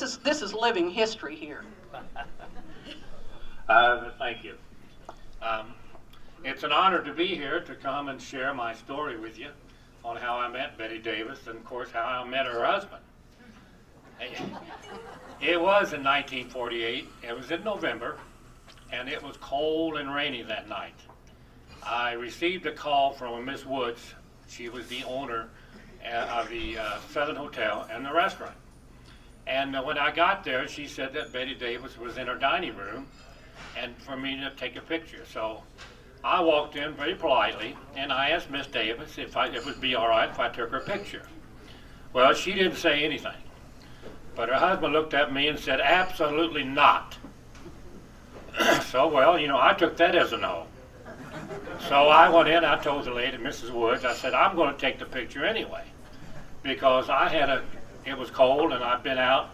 This is living history here. Thank you. It's an honor to be here to come and share my story with you on how I met Betty Davis and, of course, how I met her husband. It was in 1948. It was in November, and it was cold and rainy that night. I received a call from a Miss Woods. She was the owner of the Southern Hotel and the restaurant. And when I got there, she said that Betty Davis was in her dining room and for me to take a picture. So I walked in very politely and I asked Miss Davis if it would be all right if I took her picture. Well, she didn't say anything. But her husband looked at me and said, absolutely not. So, well, I took that as a no. So I went in, I told the lady, Mrs. Woods, I said, I'm going to take the picture anyway. Because it was cold and I've been out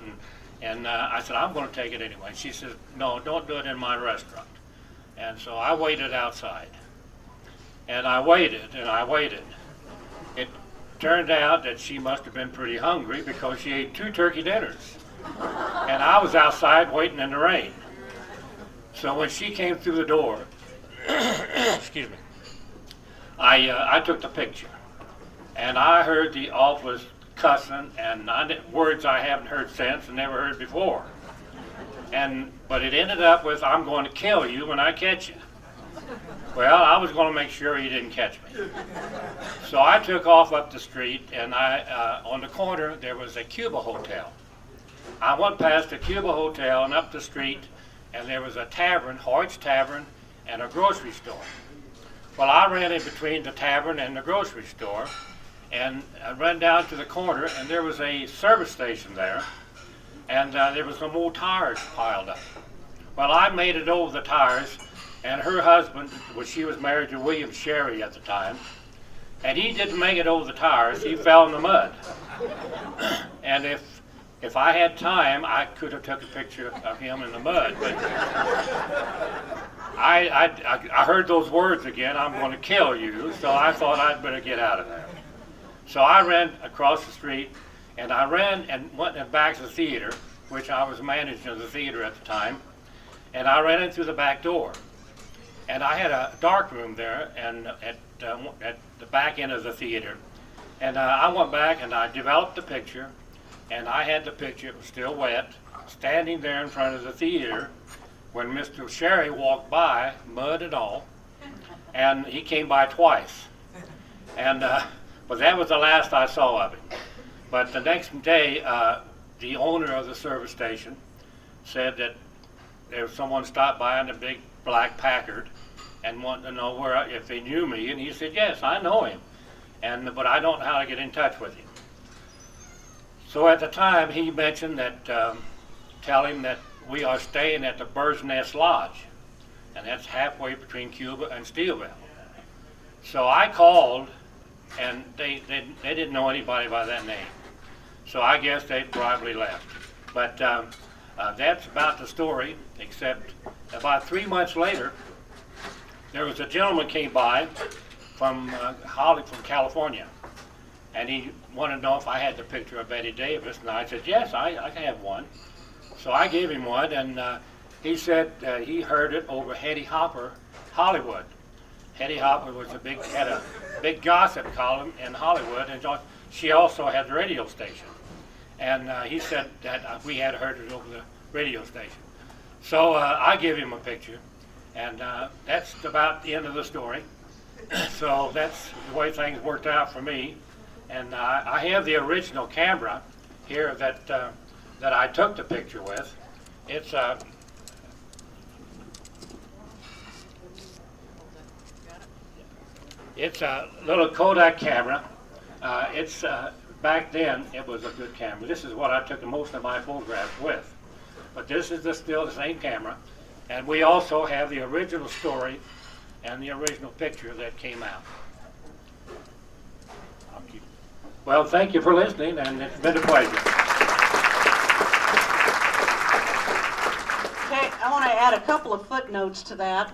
and I said, I'm going to take it anyway. She said, no, don't do it in my restaurant. And so I waited outside. And I waited and I waited. It turned out that she must have been pretty hungry because she ate 2 turkey dinners. And I was outside waiting in the rain. So when she came through the door, excuse me, I took the picture. And I heard the awfulest cussing and words I haven't heard since and never heard before. But it ended up with, I'm going to kill you when I catch you. Well, I was going to make sure he didn't catch me. So I took off up the street, and on the corner there was a Cuba Hotel. I went past the Cuba Hotel and up the street, and there was a tavern, Hoyt's Tavern, and a grocery store. Well, I ran in between the tavern and the grocery store, and I ran down to the corner, and there was a service station there, and there was some old tires piled up. Well, I made it over the tires, and her husband, she was married to William Sherry at the time, and he didn't make it over the tires. He fell in the mud. And if I had time, I could have took a picture of him in the mud. But I heard those words again, I'm going to kill you, so I thought I'd better get out of there. So I ran across the street, and I ran and went back to the theater, which I was managing of the theater at the time, and I ran in through the back door. And I had a dark room there and at the back end of the theater. And I went back and I developed the picture, and I had the picture, it was still wet, standing there in front of the theater when Mr. Sherry walked by, mud and all, and he came by twice. And but that was the last I saw of him. But the next day, the owner of the service station said that there was someone stopped by in a big black Packard and wanted to know if he knew me, and he said, yes, I know him, but I don't know how to get in touch with him. So at the time, he mentioned that, tell him that we are staying at the Bird's Nest Lodge, and that's halfway between Cuba and Steelville. So I called, and they didn't know anybody by that name. So I guess they'd probably left. But that's about the story, except about 3 months later, there was a gentleman came by from California, and he wanted to know if I had the picture of Betty Davis, and I said, yes, I have one. So I gave him one, and he said he heard it over Hetty Hopper, Hollywood. Hetty Hopper had a big gossip column in Hollywood, and she also had the radio station. And he said that we had heard it over the radio station. So I gave him a picture, and that's about the end of the story. So that's the way things worked out for me. And I have the original camera here that I took the picture with. It's a little Kodak camera. Back then, it was a good camera. This is what I took most of my photographs with. But this is still the same camera. And we also have the original story and the original picture that came out. Well, thank you for listening, and it's been a pleasure. Okay, I want to add a couple of footnotes to that.